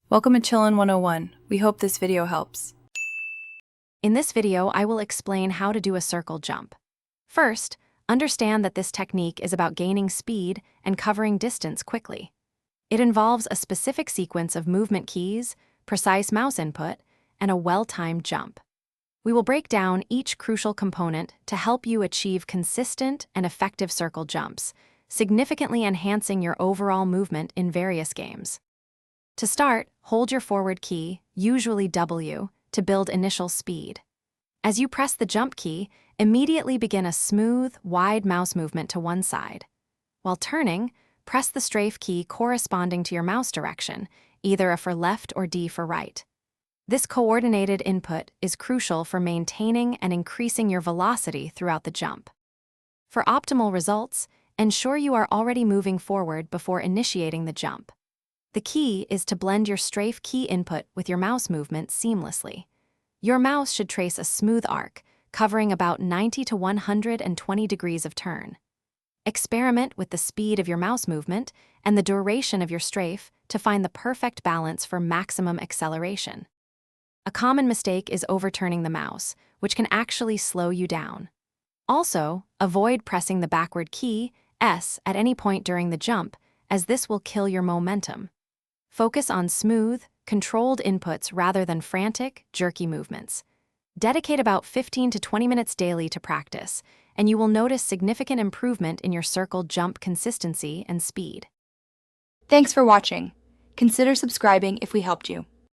Welcome to Chillin' 101. We hope this video helps. In this video, I will explain how to do a circle jump. First, understand that this technique is about gaining speed and covering distance quickly. It involves a specific sequence of movement keys, precise mouse input, and a well-timed jump. We will break down each crucial component to help you achieve consistent and effective circle jumps, significantly enhancing your overall movement in various games. To start, hold your forward key, usually W, to build initial speed. As you press the jump key, immediately begin a smooth, wide mouse movement to one side. While turning, press the strafe key corresponding to your mouse direction, either a for left or D for right. This coordinated input is crucial for maintaining and increasing your velocity throughout the jump. For optimal results, ensure you are already moving forward before initiating the jump. The key is to blend your strafe key input with your mouse movement seamlessly. Your mouse should trace a smooth arc, covering about 90 to 120 degrees of turn. Experiment with the speed of your mouse movement and the duration of your strafe to find the perfect balance for maximum acceleration. A common mistake is overturning the mouse, which can actually slow you down. Also, avoid pressing the backward key, S, at any point during the jump, as this will kill your momentum. Focus on smooth, controlled inputs rather than frantic, jerky movements. Dedicate about 15 to 20 minutes daily to practice, and you will notice significant improvement in your circle jump consistency and speed. Thanks for watching. Consider subscribing if we helped you.